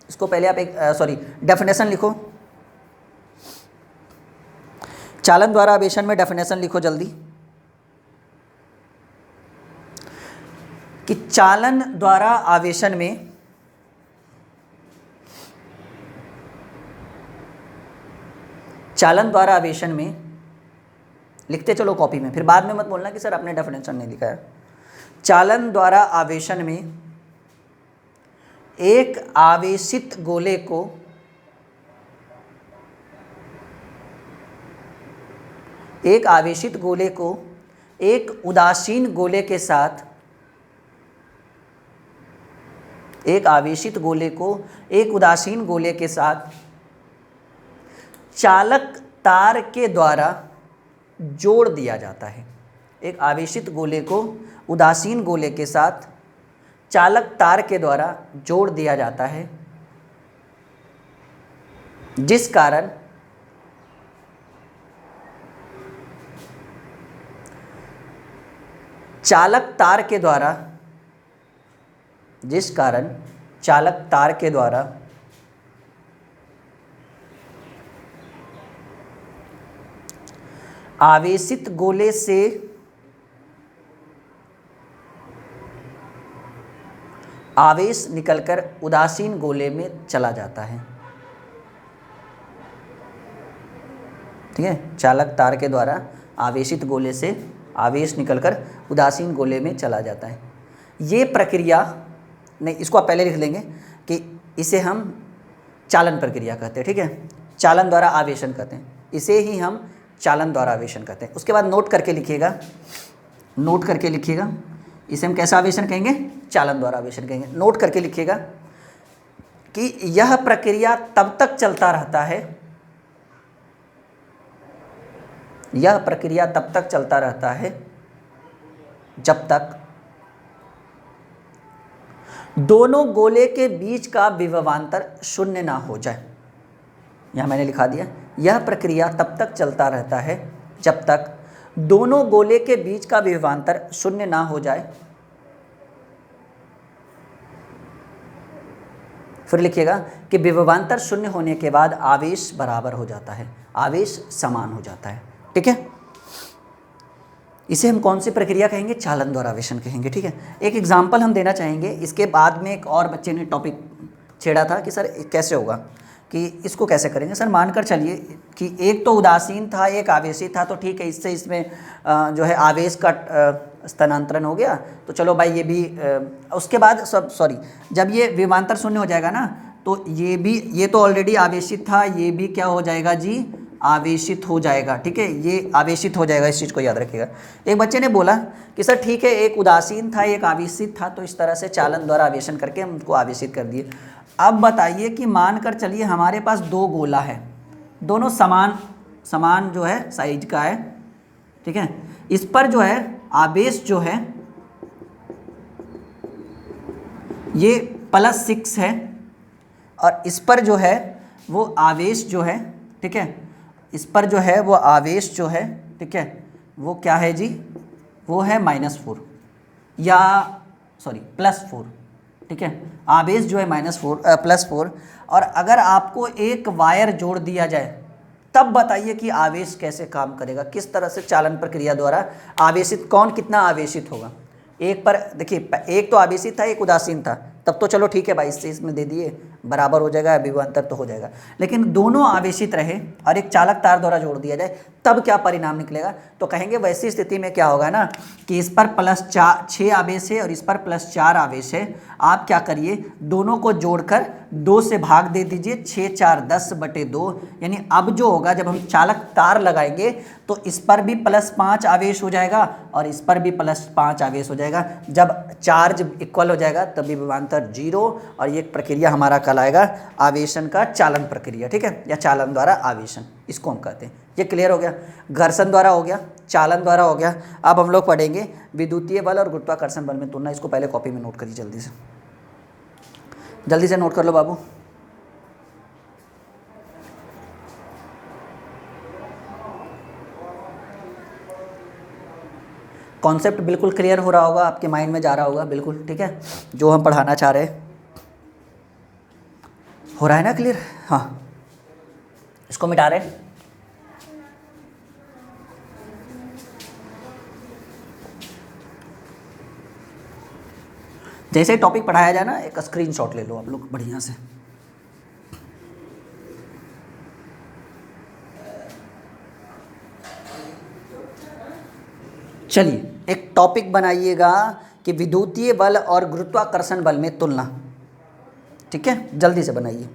इसको पहले आप एक डेफिनेशन लिखो। चालन द्वारा आवेशन में डेफिनेशन लिखो जल्दी, कि चालन द्वारा आवेशन में लिखते चलो कॉपी में, फिर बाद में मत बोलना कि सर आपने डेफिनेशन नहीं लिखा है। चालन द्वारा आवेशन में एक आवेशित गोले को एक उदासीन गोले के साथ चालक तार के द्वारा जोड़ दिया जाता है। एक आवेशित गोले को उदासीन गोले के साथ चालक तार के द्वारा जोड़ दिया जाता है, जिस कारण चालक तार के द्वारा आवेशित गोले से आवेश निकलकर उदासीन गोले में चला जाता है। ठीक है, चालक तार के द्वारा आवेशित गोले से आवेश निकलकर उदासीन गोले में चला जाता है। ये प्रक्रिया नहीं, इसको आप पहले लिख लेंगे कि इसे हम चालन प्रक्रिया कहते हैं। ठीक है, चालन द्वारा आवेशन कहते हैं, इसे ही हम चालन द्वारा आवेशन कहते हैं। उसके बाद नोट करके लिखिएगा, इसे हम कैसा आवेशन कहेंगे? चालन द्वारा आवेशन कहेंगे। नोट करके लिखिएगा कि यह प्रक्रिया तब तक चलता रहता है जब तक दोनों गोले के बीच का विभवांतर शून्य ना हो जाए। यहां मैंने लिखा दिया, यह प्रक्रिया तब तक चलता रहता है जब तक दोनों गोले के बीच का विभवांतर शून्य ना हो जाए। फिर लिखिएगा कि विभवांतर शून्य होने के बाद आवेश बराबर हो जाता है, आवेश समान हो जाता है। ठीक है, इसे हम कौन सी प्रक्रिया कहेंगे? चालन द्वारा आवेशन कहेंगे। ठीक है, एक एग्जाम्पल हम देना चाहेंगे। इसके बाद में एक और बच्चे ने टॉपिक छेड़ा था कि सर कैसे होगा, कि इसको कैसे करेंगे। सर मानकर चलिए कि एक तो उदासीन था, एक आवेशित था, तो ठीक है, इससे इसमें जो है आवेश का स्थानांतरण हो गया, तो चलो भाई ये भी उसके बाद जब ये विभवांतर शून्य हो जाएगा ना, तो ये तो ऑलरेडी आवेशित था, ये भी क्या हो जाएगा जी? आवेशित हो जाएगा। ठीक है, ये आवेशित हो जाएगा, इस चीज़ को याद रखिएगा। एक बच्चे ने बोला कि सर ठीक है, एक उदासीन था, एक आवेशित था, तो इस तरह से चालन द्वारा आवेशन करके हम उनको आवेशित कर दिए। अब बताइए कि मानकर चलिए हमारे पास दो गोला है, दोनों समान जो है साइज का है। ठीक है, इस पर जो है आवेश जो है ये +6 है, और इस पर जो है वो आवेश जो है, ठीक है, इस पर जो है वो आवेश जो है, ठीक है, वो क्या है जी? वो है -4 या +4। ठीक है, आवेश जो है +4। और अगर आपको एक वायर जोड़ दिया जाए, तब बताइए कि आवेश कैसे काम करेगा, किस तरह से चालन प्रक्रिया द्वारा आवेशित, कौन कितना आवेशित होगा। एक पर देखिए, एक तो आवेशित था, एक उदासीन था, तब तो चलो ठीक है भाई, इससे इसमें दे दिए, बराबर हो जाएगा, विभवांतर तो हो जाएगा। लेकिन दोनों आवेशित रहे और एक चालक तार द्वारा जोड़ दिया जाए, तब क्या परिणाम निकलेगा? तो कहेंगे वैसी स्थिति में क्या होगा ना, कि इस पर +6 आवेश है और इस पर +4 आवेश है। आप क्या करिए, दोनों को जोड़कर 2 से भाग दे दीजिए, 6 4 10/2। यानी अब जो होगा, जब हम चालक तार लगाएंगे तो इस पर भी +5 आवेश हो जाएगा और इस पर भी +5 आवेश हो जाएगा। जब चार्ज इक्वल हो जाएगा तब विभवांतर 0, और ये प्रक्रिया हमारा कहलाएगा आवेशन का चालन प्रक्रिया। ठीक है, या चालन द्वारा आवेशन, इसको हम कहते हैं। ये क्लियर हो गया। घर्षण द्वारा हो गया, चालन द्वारा हो गया। अब हम लोग पढ़ेंगे विद्युतीय बल और गुरुत्वाकर्षण बल में तुलना। इसको पहले कॉपी में नोट करिए, जल्दी से नोट कर लो बाबू। कॉन्सेप्ट बिल्कुल क्लियर हो रहा होगा, आपके माइंड में जा रहा होगा बिल्कुल, ठीक है, जो हम पढ़ाना चाह रहे हैं। हो रहा है ना क्लियर? हाँ, इसको मिटा रहे हैं। जैसे टॉपिक पढ़ाया जाए ना, एक स्क्रीनशॉट ले लो आप लोग बढ़िया से। चलिए, एक टॉपिक बनाइएगा कि विद्युतीय बल और गुरुत्वाकर्षण बल में तुलना। ठीक है, जल्दी से बनाइए।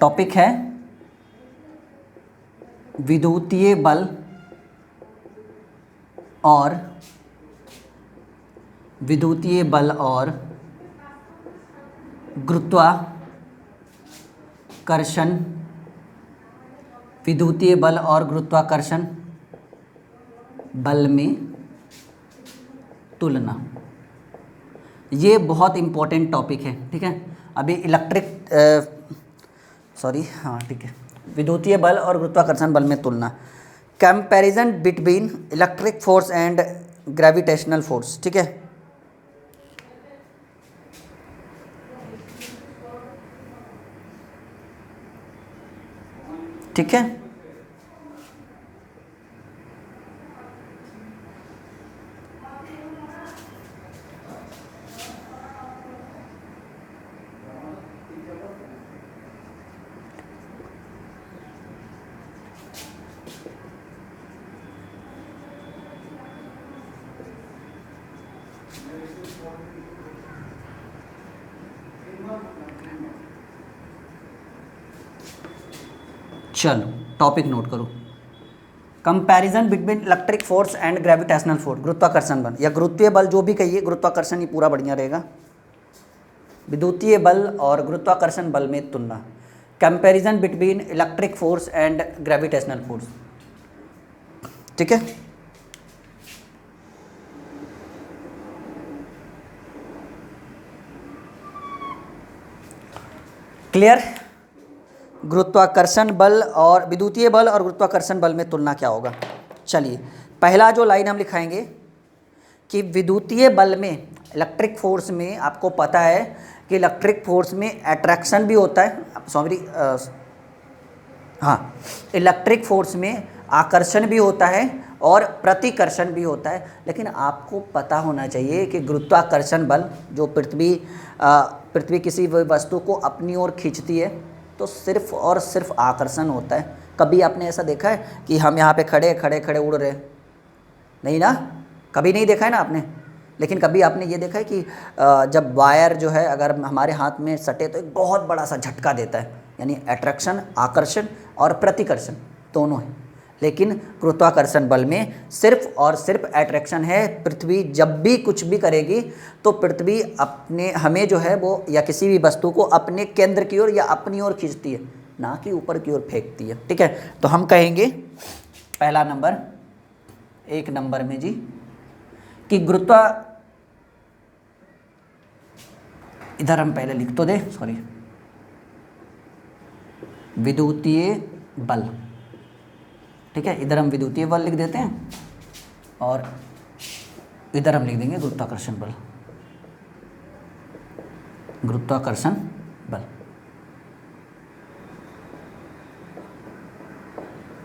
टॉपिक है विद्युतीय बल और गुरुत्वाकर्षण, विद्युतीय बल और गुरुत्वाकर्षण बल में तुलना। ये बहुत इम्पोर्टेंट टॉपिक है, ठीक है। अभी ठीक है, विद्युतीय बल और गुरुत्वाकर्षण बल में तुलना, comparison between electric force and gravitational force, ठीक है। ठीक है, चलो टॉपिक नोट करो। Comparison between electric force and gravitational force, गुरुत्वाकर्षण बल या गुरुत्वीय बल, जो भी कहिए, गुरुत्वाकर्षण ही पूरा बढ़िया रहेगा। विद्युतीय बल और गुरुत्वाकर्षण बल में तुलना, comparison between electric force and gravitational force, ठीक है। क्लियर? गुरुत्वाकर्षण बल और विद्युतीय बल और गुरुत्वाकर्षण बल में तुलना क्या होगा। चलिए, पहला जो लाइन हम लिखाएंगे कि विद्युतीय बल में, इलेक्ट्रिक फोर्स में, आपको पता है कि इलेक्ट्रिक फोर्स में अट्रैक्शन भी होता है, इलेक्ट्रिक फोर्स में आकर्षण भी होता है और प्रतिकर्षण भी होता है। लेकिन आपको पता होना चाहिए कि गुरुत्वाकर्षण बल, जो पृथ्वी किसी वस्तु को अपनी ओर खींचती है, तो सिर्फ और सिर्फ आकर्षण होता है। कभी आपने ऐसा देखा है कि हम यहाँ पे खड़े खड़े उड़ रहे? नहीं ना, कभी नहीं देखा है ना आपने। लेकिन कभी आपने ये देखा है कि जब वायर जो है अगर हमारे हाथ में सटे तो एक बहुत बड़ा सा झटका देता है, यानी अट्रैक्शन, आकर्षण और प्रतिकर्षण दोनों है। लेकिन गुरुत्वाकर्षण बल में सिर्फ और सिर्फ अट्रैक्शन है। पृथ्वी जब भी कुछ भी करेगी तो पृथ्वी हमें जो है वो, या किसी भी वस्तु को अपने केंद्र की ओर या अपनी ओर खींचती है, ना कि ऊपर की ओर फेंकती है, ठीक है। तो हम कहेंगे पहला नंबर, एक नंबर में जी, कि इधर हम पहले लिख तो दे, विद्युतीय बल, ठीक है। इधर हम विद्युतीय बल लिख देते हैं और इधर हम लिख देंगे गुरुत्वाकर्षण बल, गुरुत्वाकर्षण बल।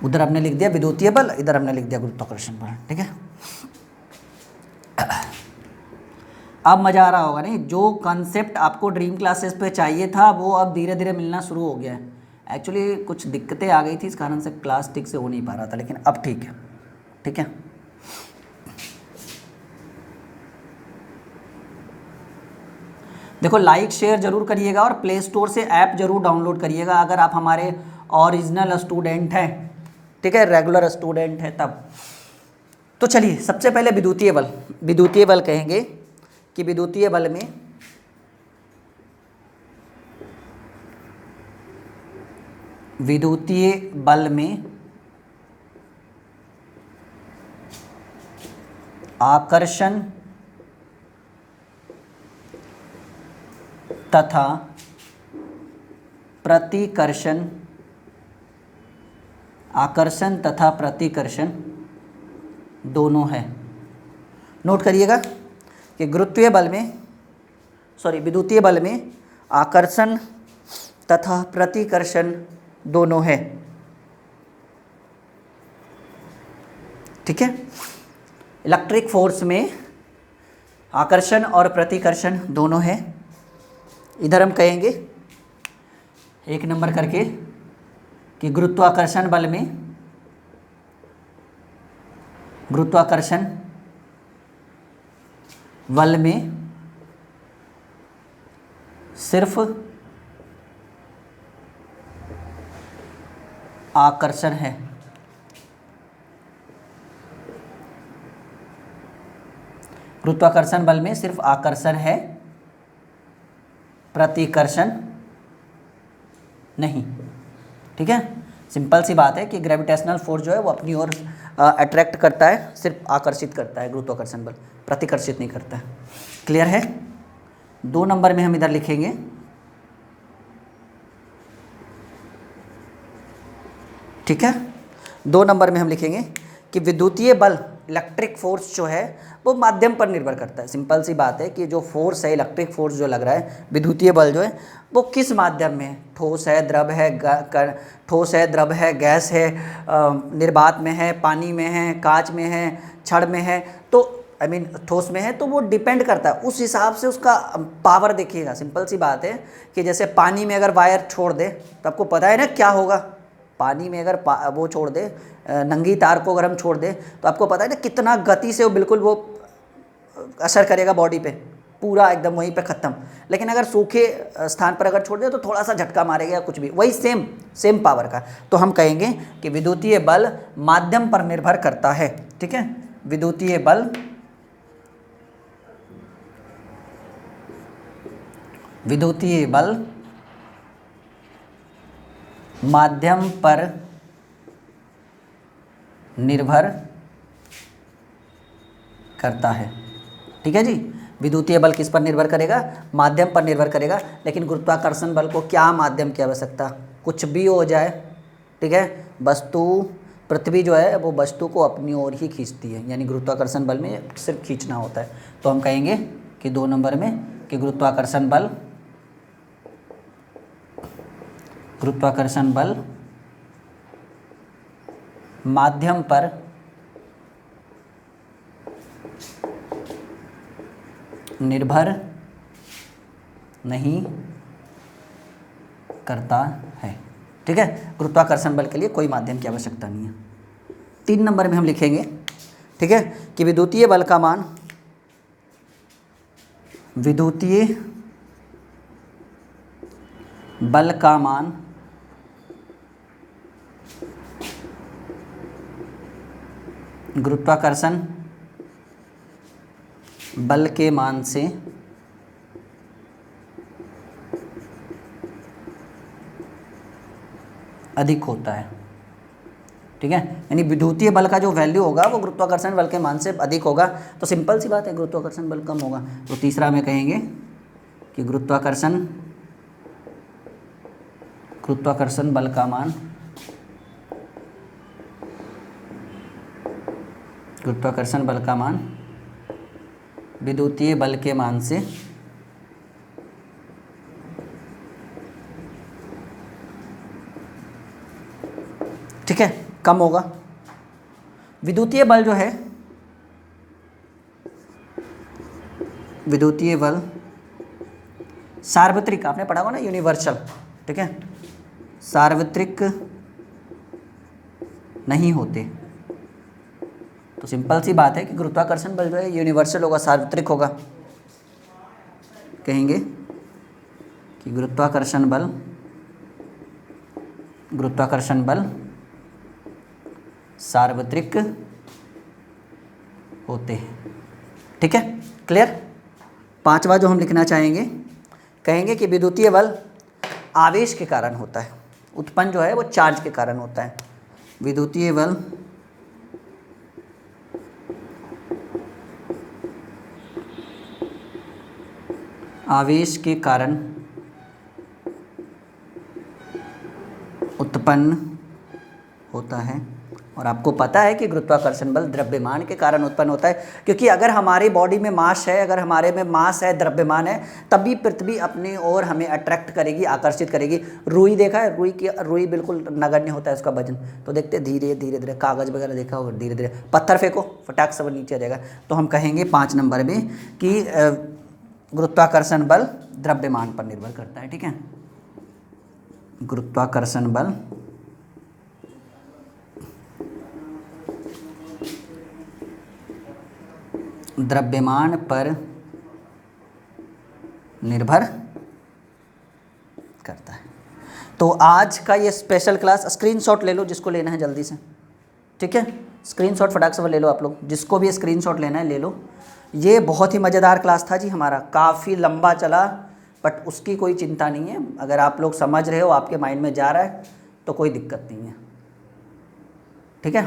उधर हमने लिख दिया विद्युतीय बल, इधर हमने लिख दिया गुरुत्वाकर्षण बल, ठीक है। अब मज़ा आ रहा होगा नहीं? जो कॉन्सेप्ट आपको ड्रीम क्लासेस पे चाहिए था वो अब धीरे धीरे मिलना शुरू हो गया है। एक्चुअली कुछ दिक्कतें आ गई थी, इस कारण से क्लास ठीक से हो नहीं पा रहा था, लेकिन अब ठीक है, ठीक है। देखो, लाइक शेयर जरूर करिएगा और प्ले स्टोर से ऐप जरूर डाउनलोड करिएगा अगर आप हमारे ओरिजिनल स्टूडेंट हैं, ठीक है, रेगुलर स्टूडेंट हैं तब। तो चलिए, सबसे पहले विद्युतीय बल। विद्युतीय बल कहेंगे कि विद्युतीय बल में विद्युतीय बल में आकर्षण तथा प्रतिकर्षण, आकर्षण तथा प्रतिकर्षण दोनों है। नोट करिएगा कि विद्युतीय बल में आकर्षण तथा प्रतिकर्षण दोनों है। ठीक है, इलेक्ट्रिक फोर्स में आकर्षण और प्रतिकर्षण दोनों है। इधर हम कहेंगे एक नंबर करके कि गुरुत्वाकर्षण बल में सिर्फ आकर्षण है। गुरुत्वाकर्षण बल में सिर्फ आकर्षण है, प्रतिकर्षण नहीं। ठीक है, सिंपल सी बात है कि ग्रेविटेशनल फोर्स जो है वो अपनी ओर अट्रैक्ट करता है, सिर्फ आकर्षित करता है गुरुत्वाकर्षण बल, प्रतिकर्षित नहीं करता है। क्लियर है? 2 नंबर में हम इधर लिखेंगे ठीक है, 2 नंबर में हम लिखेंगे कि विद्युतीय बल, इलेक्ट्रिक फोर्स जो है वो माध्यम पर निर्भर करता है। सिंपल सी बात है कि जो फोर्स है, इलेक्ट्रिक फोर्स जो लग रहा है, विद्युतीय बल जो है वो किस माध्यम में है, ठोस है, द्रव है, गैस है, निर्वात में है, पानी में है, कांच में है, छड़ में है, तो ठोस में है, तो वो डिपेंड करता है उस हिसाब से उसका पावर। देखिएगा, सिंपल सी बात है कि जैसे पानी में अगर वायर छोड़ दे तो आपको पता है ना क्या होगा। पानी में अगर वो छोड़ दे, नंगी तार को अगर हम छोड़ दे तो आपको पता है ना कितना गति से वो बिल्कुल वो असर करेगा बॉडी पे, पूरा एकदम वहीं पे ख़त्म। लेकिन अगर सूखे स्थान पर अगर छोड़ दे तो थोड़ा सा झटका मारेगा या कुछ भी, वही सेम पावर का। तो हम कहेंगे कि विद्युतीय बल माध्यम पर निर्भर करता है। ठीक है, विद्युतीय बल माध्यम पर निर्भर करता है। ठीक है जी, विद्युतीय बल किस पर निर्भर करेगा? माध्यम पर निर्भर करेगा। लेकिन गुरुत्वाकर्षण बल को क्या माध्यम की आवश्यकता? कुछ भी हो जाए, ठीक है, पृथ्वी जो है वो वस्तु को अपनी ओर ही खींचती है, यानी गुरुत्वाकर्षण बल में सिर्फ खींचना होता है। तो हम कहेंगे कि 2 नंबर में कि गुरुत्वाकर्षण बल माध्यम पर निर्भर नहीं करता है। ठीक है, गुरुत्वाकर्षण बल के लिए कोई माध्यम की आवश्यकता नहीं है। 3 नंबर में हम लिखेंगे, ठीक है, कि विद्युतीय बल का मान गुरुत्वाकर्षण बल के मान से अधिक होता है। ठीक है, यानी विद्युतीय बल का जो वैल्यू होगा वो गुरुत्वाकर्षण बल के मान से अधिक होगा। तो सिंपल सी बात है, गुरुत्वाकर्षण बल कम होगा। तो तीसरा में कहेंगे कि गुरुत्वाकर्षण बल का मान विद्युतीय बल के मान से ठीक है कम होगा। विद्युतीय बल जो है, विद्युतीय बल सार्वत्रिक, आपने पढ़ा होगा ना, यूनिवर्सल। ठीक है, सार्वत्रिक नहीं होते। तो सिंपल सी बात है कि गुरुत्वाकर्षण बल जो है यूनिवर्सल होगा, सार्वत्रिक होगा। कहेंगे कि गुरुत्वाकर्षण बल सार्वत्रिक होते हैं। ठीक है, क्लियर। 5वां जो हम लिखना चाहेंगे, कहेंगे कि विद्युतीय बल आवेश के कारण होता है। उत्पन्न जो है वो चार्ज के कारण होता है। विद्युतीय बल आवेश के कारण उत्पन्न होता है। और आपको पता है कि गुरुत्वाकर्षण बल द्रव्यमान के कारण उत्पन्न होता है, क्योंकि अगर हमारी बॉडी में मास है, अगर हमारे में मास है, द्रव्यमान है, तभी पृथ्वी अपनी ओर हमें अट्रैक्ट करेगी, आकर्षित करेगी। रुई देखा है, रुई बिल्कुल नगण्य होता है उसका वजन, तो देखते धीरे धीरे धीरे, कागज़ वगैरह देखा होगा, धीरे धीरे पत्थर फेंको फटाक से वो नीचे आ जाएगा। तो हम कहेंगे 5 नंबर में कि गुरुत्वाकर्षण बल द्रव्यमान पर निर्भर करता है। ठीक है, गुरुत्वाकर्षण बल द्रव्यमान पर निर्भर करता है। तो आज का ये स्पेशल क्लास, स्क्रीनशॉट ले लो जिसको लेना है जल्दी से। ठीक है, स्क्रीनशॉट फटाक से ले लो आप लोग, जिसको भी स्क्रीनशॉट लेना है ले लो। ये बहुत ही मज़ेदार क्लास था जी हमारा, काफ़ी लंबा चला, बट उसकी कोई चिंता नहीं है। अगर आप लोग समझ रहे हो, आपके माइंड में जा रहा है, तो कोई दिक्कत नहीं है। ठीक है,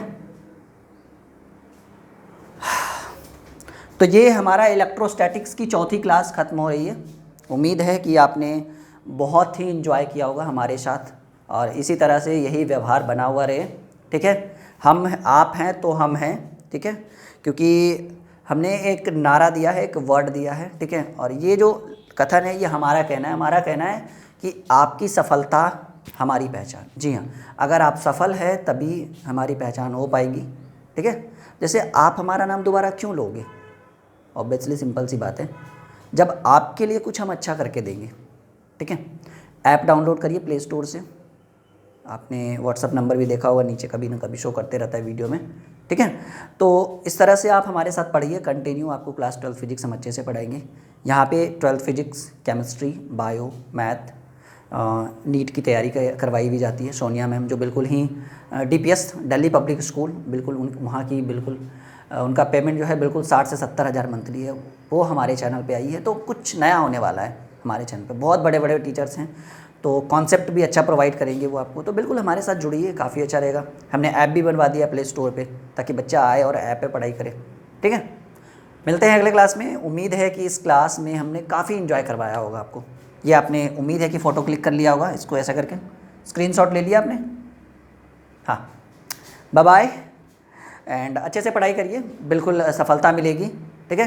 तो ये हमारा इलेक्ट्रोस्टैटिक्स की चौथी क्लास ख़त्म हो रही है। उम्मीद है कि आपने बहुत ही इन्जॉय किया होगा हमारे साथ, और इसी तरह से यही व्यवहार बना हुआ रहे। ठीक है, हम आप हैं तो हम हैं। ठीक है, क्योंकि हमने एक नारा दिया है, एक वर्ड दिया है। ठीक है, और ये जो कथन है ये हमारा कहना है। हमारा कहना है कि आपकी सफलता हमारी पहचान। जी हाँ, अगर आप सफल है तभी हमारी पहचान हो पाएगी। ठीक है, जैसे आप हमारा नाम दोबारा क्यों लोगे? ऑब्वियसली सिंपल सी बात है, जब आपके लिए कुछ हम अच्छा करके देंगे। ठीक है, ऐप डाउनलोड करिए प्ले स्टोर से। आपने व्हाट्सअप नंबर भी देखा होगा, नीचे कभी ना कभी शो करते रहता है वीडियो में। ठीक है, तो इस तरह से आप हमारे साथ पढ़िए कंटिन्यू। आपको क्लास 12 फिजिक्स हम अच्छे से पढ़ाएंगे। यहाँ पे 12 physics, chemistry, bio, math, NEET की तैयारी करवाई भी जाती है। सोनिया मैम जो बिल्कुल ही DPS दिल्ली पब्लिक स्कूल, बिल्कुल वहाँ की बिल्कुल उनका पेमेंट जो है बिल्कुल 60 से 70 हज़ार मंथली है, वो हमारे चैनल पे आई है। तो कुछ नया होने वाला है हमारे चैनल पे, बहुत बड़े बड़े टीचर्स हैं, तो कॉन्सेप्ट भी अच्छा प्रोवाइड करेंगे वो आपको। तो बिल्कुल हमारे साथ जुड़िए, काफ़ी अच्छा रहेगा। हमने ऐप भी बनवा दिया प्ले स्टोर पे, ताकि बच्चा आए और ऐप पे पढ़ाई करे। ठीक है, मिलते हैं अगले क्लास में। उम्मीद है कि इस क्लास में हमने काफ़ी इन्जॉय करवाया होगा आपको। ये आपने उम्मीद है कि फ़ोटो क्लिक कर लिया होगा, इसको ऐसा करके स्क्रीनशॉट ले लिया आपने। हाँ, बाय बाय, एंड अच्छे से पढ़ाई करिए, बिल्कुल सफलता मिलेगी। ठीक है।